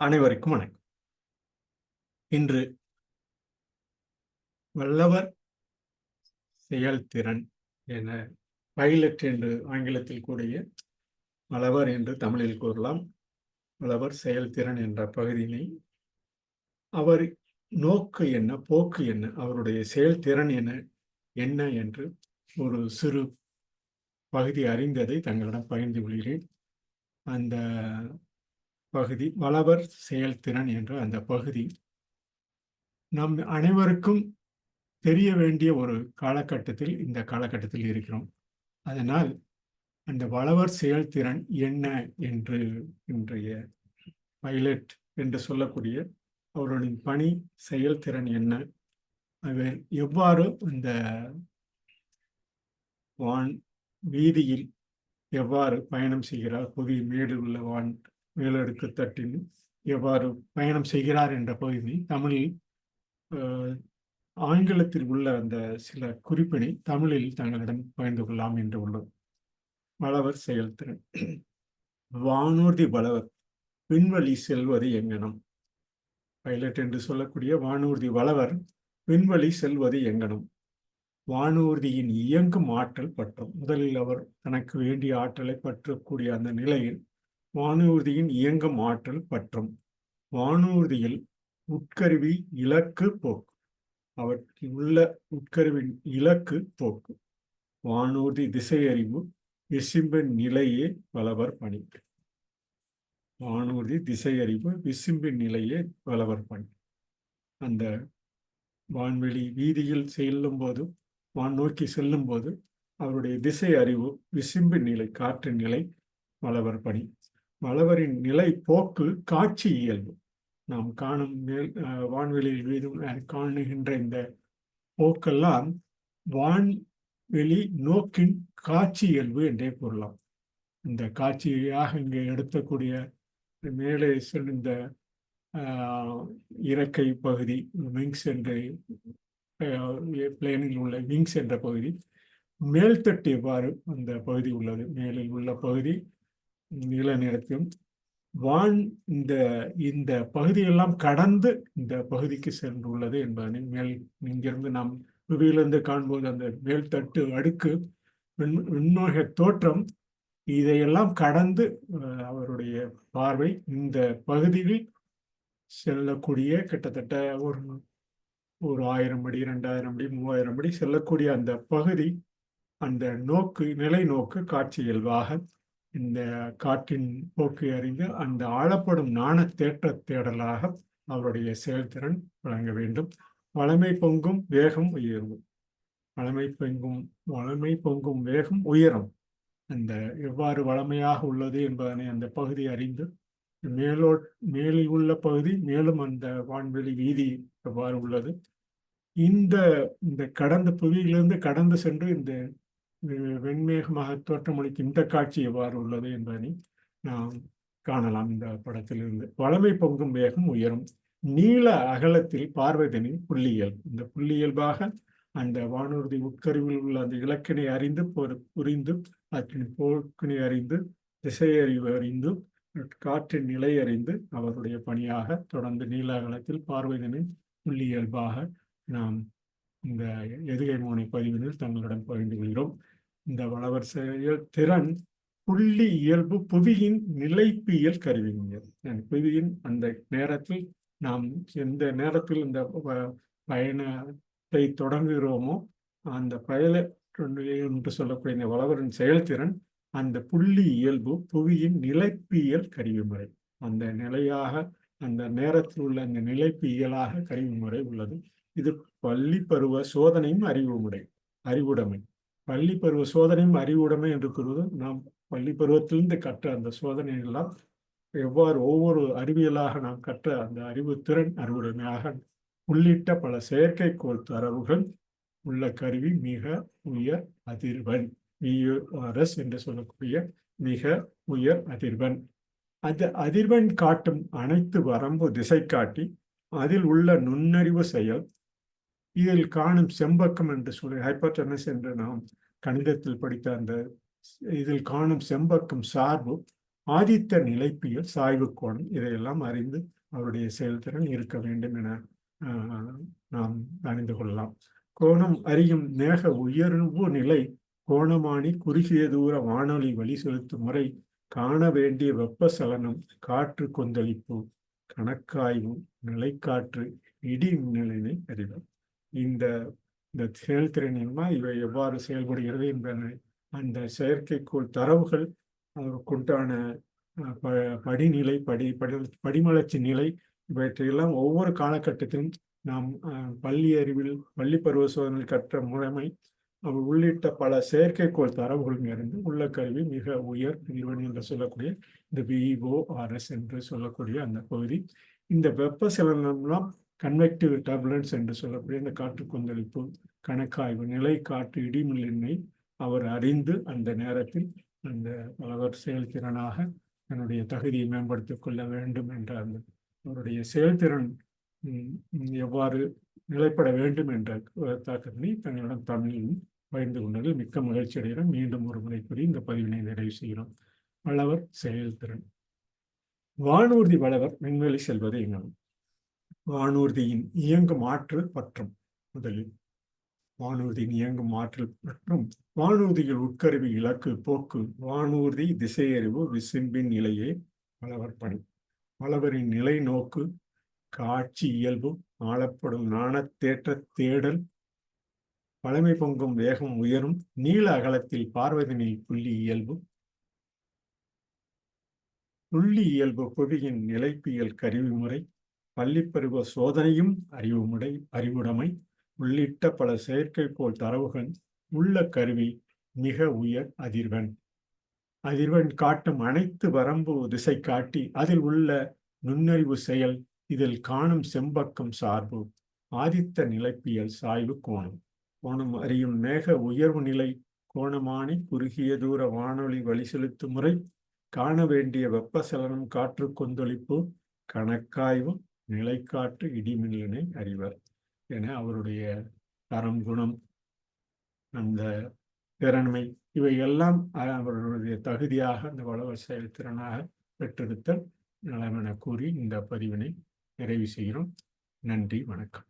அனைவருக்கும் வணக்கம். இன்று வல்லவர் செயல்திறன் என பைலட் என்று ஆங்கிலத்தில் கூடிய வல்லவர் என்று தமிழில் கூறலாம். வல்லவர் செயல்திறன் என்ற பகுதியினை அவர் நோக்கு என்ன, போக்கு என்ன, அவருடைய செயல்திறன் என்ன என்று ஒரு சிறு பகுதி அறிந்ததை தங்களிடம் பகிர்ந்து கொள்கிறேன். அந்த பகுதி வல்லவர் செயல்திறன் என்ற அந்த பகுதி நம் அனைவருக்கும் தெரிய வேண்டிய ஒரு காலகட்டத்தில் இந்த காலகட்டத்தில் இருக்கிறோம். அதனால் அந்த வல்லவர் செயல்திறன் என்ன என்று இன்றைய பைலட் என்று சொல்லக்கூடிய அவர்களின் பணி செயல்திறன் என்ன, அவர் எவ்வாறு இந்த வான் வீதியில் எவ்வாறு பயணம் செய்கிறார், புவி மேடு உள்ள வான் மேலடுக்கு தட்டில் எவ்வாறு பயணம் செய்கிறார் என்ற பகுதி தமிழில் ஆங்கிலத்தில் உள்ள அந்த சில குறிப்பினை தமிழில் தங்களிடம் பகிர்ந்து கொள்ளலாம் என்று உள்ளது. வல்லவர் செயல்திறன். வானூர்தி வல்லவர் விண்வெளி செல்வது எங்கனம். பைலட் என்று சொல்லக்கூடிய வானூர்தி வல்லவர் விண்வெளி செல்வது எங்கனம். வானூர்தியின் இயங்கும் ஆற்றல் பற்றும். முதலில் அவர் தனக்கு வேண்டிய ஆற்றலை பற்றக்கூடிய அந்த நிலையில் வானூர்தியின் இயங்கும் ஆற்றல் பற்றும். வானூர்தியில் உட்கருவி இலக்கு போக்கு. அவற்றில் உள்ள உட்கருவின் இலக்கு போக்கு. வானூர்தி திசையறிவு விசும்பின் நிலையே வல்லவர் பணி. வானூர்தி திசையறிவு விசும்பின் நிலையே வல்லவர் பணி. அந்த வான்வெளி வீதியில் செல்லும் போது, வான் நோக்கி செல்லும் போது அவருடைய திசை அறிவு விசும்பின் நிலை, காற்றின் நிலை வல்லவர் பணி. வல்லவரின் நிலை போக்கு காட்சி இயல்பு. நாம் காணும் வான்வெளியில் வீதும் காணுகின்ற இந்த போக்கெல்லாம் வான்வெளி நோக்கின் காட்சி இயல்பு என்றே கூறலாம். இந்த காட்சியாக இங்கே எடுத்தக்கூடிய மேலே இந்த இறக்கை பகுதி விங்ஸ் என்ற பிளேனில் உள்ள விங்ஸ் என்ற பகுதி, மேல்தட்டு எவ்வாறு அந்த பகுதி உள்ளது, மேலில் உள்ள பகுதி நீல நிறத்திலும் வான் இந்த பகுதியெல்லாம் கடந்து இந்த பகுதிக்கு சென்றுள்ளது என்பதனை இங்கிருந்து நாம் புவியிலிருந்து காணும்போது அந்த மேல்தட்டு அடுக்கு விண்ணோக தோற்றம் இதையெல்லாம் கடந்து அவருடைய பார்வை இந்த பகுதியில் செல்லக்கூடிய கிட்டத்தட்ட ஒரு 1000 அடி 2000 அடி 3000 அடி செல்லக்கூடிய அந்த பகுதி, அந்த நோக்கு நிலை நோக்கு காட்சி இயல்பாக இந்த காற்றின் போக்கை அறிந்து அந்த ஆளப்படும் நாண தேற்ற தேடலாக அவருடைய செயல்திறன் வழங்க வேண்டும். வளமை பொங்கும் வேகம் உயர்வு. வளமை பொங்கும் வேகம் உயரும். அந்த எவ்வாறு வளமையாக உள்ளது என்பதனை அந்த பகுதி அறிந்து மேலில் உள்ள பகுதி மேலும் அந்த வான்வெளி வீதி எவ்வாறு உள்ளது, இந்த கடந்த புவியிலிருந்து கடந்து சென்று இந்த வெண்மேகமாக தோற்றமளிக்கும் இந்த காட்சி எவ்வாறு உள்ளது என்பதனை நாம் காணலாம் இந்த படத்திலிருந்து. வளமை பொங்கும் வேகம் உயரும். நீள அகலத்தில் பார்வைதனின் புள்ளியியல். இந்த புள்ளியியல்பாக அந்த வானூர்தி உட்கருவில் உள்ள அந்த இலக்கினை அறிந்து புரிந்து அதன் போக்கினை அறிந்து திசையறிவு அறிந்து காற்றின் நிலை அறிந்து அவருடைய பணியாக தொடர்ந்து நீல அகலத்தில் பார்வைதனின் புள்ளியியல்பாக நாம் இந்த எதுகை மோனை பதிவினில் தங்களிடம் பகிர்ந்து கொள்கிறோம். இந்த வல்லவர் செயல்திறன் புள்ளி இயல்பு புவியின் நிலைப்பியல் கருவிகள். புவியின் அந்த நேரத்தில் நாம் எந்த நேரத்தில் இந்த பயணத்தை தொடங்குகிறோமோ அந்த என்று சொல்லக்கூடிய இந்த வல்லவரின் செயல்திறன் அந்த புள்ளி இயல்பு புவியின் நிலைப்பியல் கருவி முறை. அந்த நிலையாக அந்த நேரத்தில் உள்ள அந்த நிலைப்பியலாக கருவி முறை உள்ளது. இது பள்ளி பருவ சோதனையும் அறிவுடைமை. பள்ளி பருவ சோதனையும் அறிவுடைமை என்று கூறுவது நாம் பள்ளி பருவத்திலிருந்து கற்ற அந்த சோதனை எல்லாம் எவ்வாறு ஒவ்வொரு அறிவியலாக நாம் கற்ற அந்த அறிவுத்திறன் அறிவுடைமையாக உள்ளிட்ட பல செயற்கைக்கோள் தரவுகள் உள்ள கருவி மிக உயர் அதிர்வெண் VURS என்று சொல்லக்கூடிய மிக உயர் அதிர்வெண். அது அதிர்வெண் காட்டும் அனைத்து வரம்பு திசை காட்டி அதில் உள்ள நுண்ணறிவு செயல் இதில் காணும் செம்பக்கம் என்று சொல்லி ஹைப்பர்டெனஸ் என்று நாம் கணிதத்தில் படித்த அந்த இதில் காணும் செம்பக்கம் சார்பு ஆதித்த நிலைப்பியல், சாய்வு கோணம் இதையெல்லாம் அறிந்து அவருடைய செயல்திறன் இருக்க வேண்டும் என நாம் அறிந்து கொள்ளலாம். கோணம் அறியும் மேக உயர்வு நிலை, கோணமானி, குறுகிய தூர வானொலி வழி செலுத்தும் முறை, காண வேண்டிய வெப்பசலனம், காற்று கொந்தளிப்பு, கணக்காய்வு, நிலைக்காற்று, இடி மின்னலினை அறிதல். இந்த செயல்திறனின்மா இவை எவ்வாறு செயல்படுகிறது என்பதை அந்த செயற்கைக்கோள் தரவுகள் அதற்குண்டான படிநிலை, படிமலர்ச்சி நிலை இவற்றையெல்லாம் ஒவ்வொரு காலகட்டத்திலும் நாம் பள்ளி அறிவில், பள்ளி பருவ சோதனையில் கற்ற முறைமை உள்ளிட்ட பல செயற்கைக்கோள் தரவுகளும் இருந்து உள்ள கல்வி மிக உயர் அதிர்வெண் என்று சொல்லக்கூடிய இந்த VORS என்று சொல்லக்கூடிய அந்த பகுதி, இந்த வெப்பசலனம்லாம் கன்வெக்டிவ் டர்புலன்ஸ் என்று சொல்லக்கூடிய இந்த காற்று கொந்தளிப்பு, கணக்காய்வு, நிலை, காற்று, இடிமின்னலினை அவர் அறிந்து அந்த நேரத்தில் அந்த பலவர் செயல்திறனாக தன்னுடைய தகுதியை மேம்படுத்திக் கொள்ள வேண்டும் என்ற அந்த அவருடைய செயல்திறன் எவ்வாறு நிலைப்பட வேண்டும் என்ற தாக்கத்தினை தங்களிடம் தமிழிலும் பகிர்ந்து கொண்டதில் மிக்க மகிழ்ச்சி அடைகிறோம். மீண்டும் ஒரு முறை கூறி இந்த பதிவினை நிறைவு செய்கிறோம். வளவர் செயல்திறன். வானூர்தி வளவர் விண்வெளி செல்வது எங்கும். வானூர்தியின் இயங்கும் ஆற்றல் பற்றும். முதலில் வானூர்தியின் இயங்கும் ஆற்றல் மற்றும் வானூர்தியில் உட்கருவி, இலக்கு, போக்கு, வானூர்தி திசையறிவு, விசும்பின் நிலையே வளவர் பணி. வளவரின் நிலை நோக்கு, காட்சி இயல்பு, ஆளப்படும் நாணத்தேற்ற தேடல், பழமை பொங்கும் வேகம் உயரும், நீள அகலத்தில் பார்வதினில் புள்ளி இயல்பு, புள்ளி இயல்பு புவியின் நிலைப்பியல் கருவி முறை, பள்ளிப்பருவ சோதனையும் அறிவுடைமை உள்ளிட்ட பல செயற்கைக்கோள் தரவுகள் உள்ள கருவி, மிக உயர் அதிர்வெண் காட்டும் அனைத்து வரம்பு திசை காட்டி, அதில் உள்ள நுண்ணறிவு செயல், இதில் காணும் செம்பக்கம் சார்பு, ஆதித்த நிலைப்பியல், சாய்வு கோணம். கோணம் அறியும் மேக உயர்வு நிலை, கோணமானி, குறுகிய தூர வானொலி வழி செலுத்தும் முறை, காண வேண்டிய வெப்பசலனம், காற்று கொந்தளிப்பு, கணக்காய்வு, நிலைக்காற்று, இடிமின்னலினை அறிவர் என அவருடைய தரம், குணம், அந்த திறன்மை இவையெல்லாம் அவர்களுடைய தகுதியாக அந்த வளவர் செயல்திறனாக பெற்றெடுத்தல் நலம் என கூறி இந்த பதிவினை நிறைவு செய்கிறோம். நன்றி, வணக்கம்.